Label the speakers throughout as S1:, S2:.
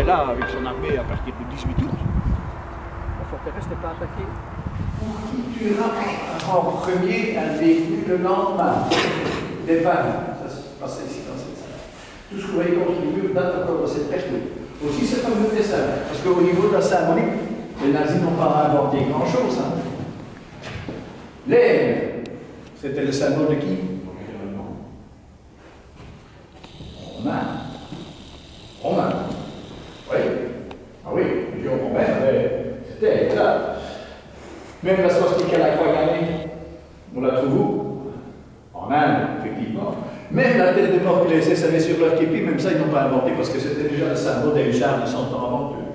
S1: là avec son armée à partir du 18 août. La forteresse n'est pas attaquée.
S2: Qui tuera en premier un véhicule le lendemain? Des balles, ça se passait ici dans cette salle. Tout ce que vous voyez contre les murs date encore de cette période. Aussi, c'est pas le dessin, parce qu'au niveau de la symbolique, les nazis n'ont pas inventé grand-chose. Hein. L'aigle, c'était le symbole de qui? Romain. Romain. Oui. Ah oui, Légion romaine, c'était là. Même la swastika à la croix gammée, on la trouve où? En Inde, effectivement. Même la tête de mort que les SS avaient sur leur képi, même ça, ils n'ont pas inventé parce que c'était déjà le symbole des hussards de 100 ans avant eux.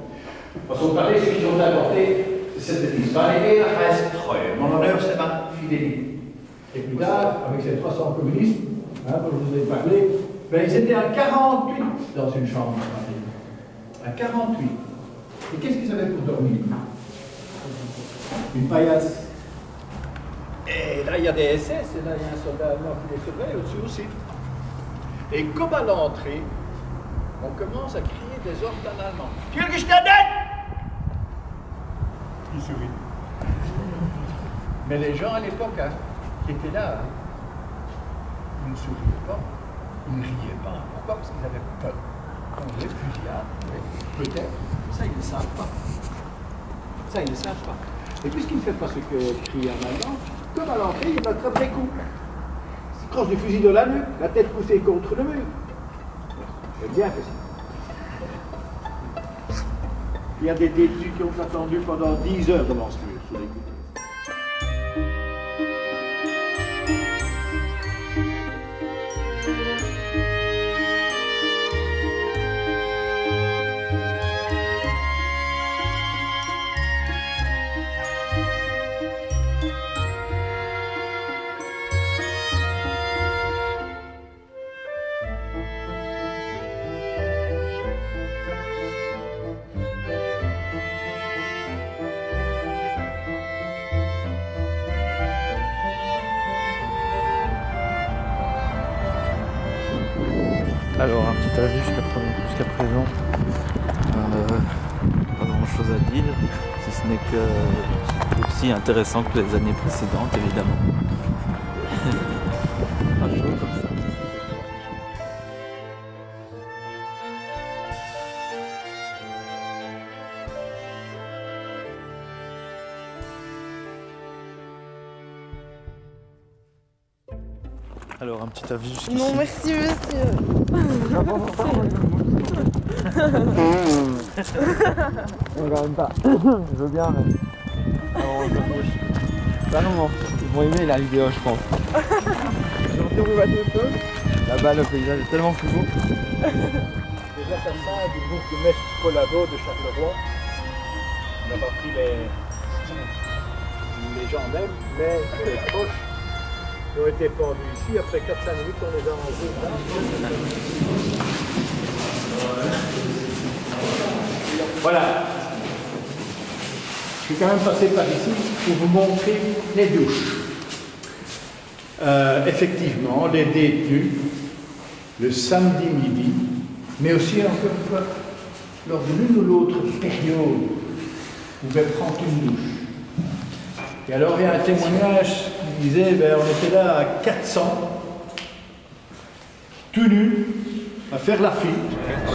S2: Quand on parlait, ceux qui ont inventé, c'est cette devise. Mon honneur, c'est ma fidélité. Et plus tard, avec ces 300 communistes, hein, dont je vous ai parlé, ben, ils étaient à 48 dans une chambre. À 48. Et qu'est-ce qu'ils avaient pour dormir? Une paillasse.
S1: Et là, il y a des SS, et là, il y a un soldat allemand qui les surveille au-dessus aussi. Et comme à l'entrée, on commence à crier des ordres en allemand. Il sourit. Mais les gens à l'époque, hein, qui étaient là, hein, ils ne souriaient pas, ils ne riaient pas. Pourquoi? Parce qu'ils avaient peur. On les fusillade, peut-être. Ça, ils ne le savent pas. Ça, ils ne le savent pas. Et puisqu'il ne fait pas ce que crie un allemand, comme à l'entrée, il m'attrape des coups. Il croche du fusil de la nuque, la tête poussée contre le mur. C'est bien fait ça. Il y a des détenus qui ont attendu pendant 10 heures devant ce mur, sous les coups.
S3: Alors un petit avis jusqu'à présent, pas grand chose à dire, si ce n'est que c'est aussi intéressant que les années précédentes évidemment. Pas chaud comme ça. Alors un petit avis jusqu'ici.
S4: Non merci monsieur.
S3: On regarde pas. Je veux bien mais. Alors, bah non, ils vont aimer la vidéo je pense.
S1: Aujourd'hui, on va un peu.
S3: Là-bas le paysage est tellement plus beau.
S1: Les assassins du groupe de Mestre Collabo de Charleroi. On n'a pas pris les gens même, mais les proches qui ont été pendus ici. Après 4-5 minutes, on les a enlevés. Voilà. Je vais quand même passer par ici pour vous montrer les douches. Effectivement, les détenus, le samedi midi, mais aussi encore une fois, lors de l'une ou l'autre période, pouvaient prendre une douche. Et alors il y a un témoignage qui disait, ben, on était là à 400, tout nus, à faire la file.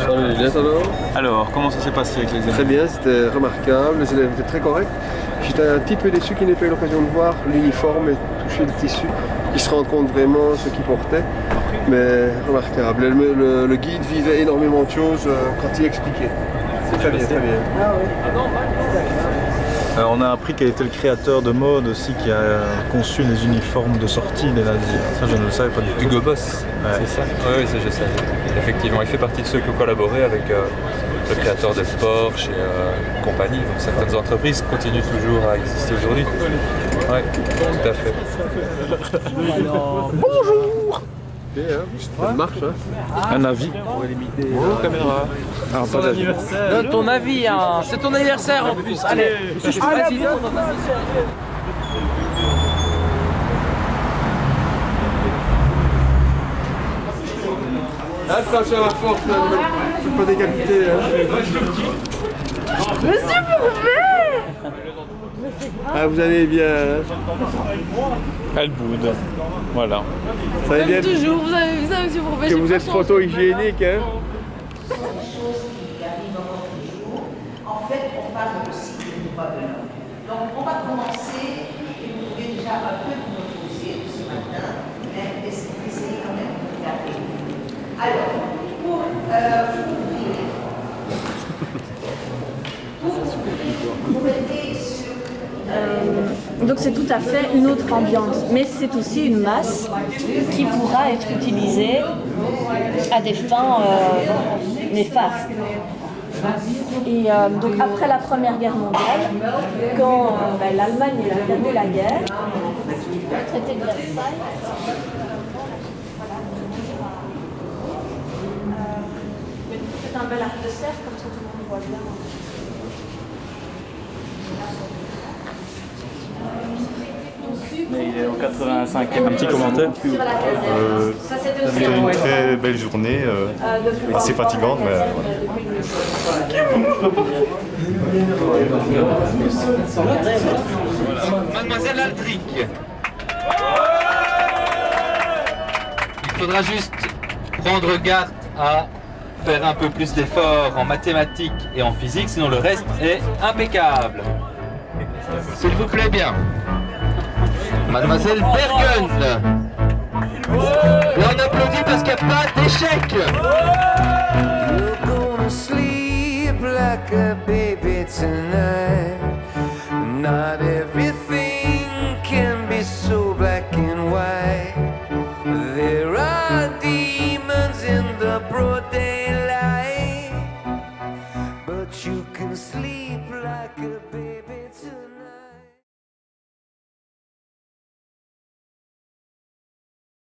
S5: Salut Juliette alors.
S3: Alors comment ça s'est passé avec les élèves?
S5: Très bien, c'était remarquable, les élèves étaient très corrects. J'étais un petit peu déçu qu'ils n'aient pas eu l'occasion de voir l'uniforme et toucher le tissu, qu'ils se rendent compte vraiment ce qu'ils portaient. Mais remarquable. Le guide vivait énormément de choses quand il expliquait. C'est très bien, très bien.
S1: Ah oui.
S3: On a appris quel était le créateur de mode aussi qui a conçu les uniformes de sortie des nazis. Ça je ne le savais pas du tout.
S6: Hugo Boss,
S3: Ouais.
S6: c'est ça? Oui, ça je sais. Effectivement, il fait partie de ceux qui ont collaboré avec le créateur de Porsche et compagnie. Donc certaines entreprises continuent toujours à exister aujourd'hui. Oui, tout à fait.
S1: Bonjour.
S5: Ça marche, hein.
S3: Un avis.
S6: Bonjour caméra.
S3: Ah, pas d'avis.
S7: Donne ton avis, hein. C'est ton anniversaire en plus. Allez, je suis président.
S5: Attention à la force. C'est pas décapité, hein.
S4: Monsieur Bourbet!
S5: Ah, vous allez bien, hein.
S8: Elle boude. Voilà.
S5: Ça va bien
S4: Toujours, vous avez vu ça, monsieur Bourbet?
S5: que vous êtes photo-hygiénique, hein.
S9: En fait, on parle aussi de droits de l'homme. Donc, on va commencer, et vous pouvez déjà un peu vous reposer ce matin, mais essayez quand même de regarder. Alors, pour vous mettez sur...
S4: Donc c'est tout à fait une autre ambiance, mais c'est aussi une masse qui pourra être utilisée à des fins néfastes. Et donc après la Première Guerre mondiale, quand l'Allemagne a gagné la guerre, le traité de Versailles, c'est un bel arc de cercle, comme ça tout le monde voit bien.
S8: Mais il est en 85e. Un petit commentaire.
S10: C'était une très belle journée, assez fatigante, mais voilà.
S7: Mademoiselle Aldrich. Il faudra juste prendre garde à faire un peu plus d'efforts en mathématiques et en physique, sinon le reste est impeccable. S'il vous plaît bien. Mademoiselle Bergen. Et on applaudit parce qu'il n'y a pas d'échec.
S11: You're gonna sleep like a baby tonight. Not every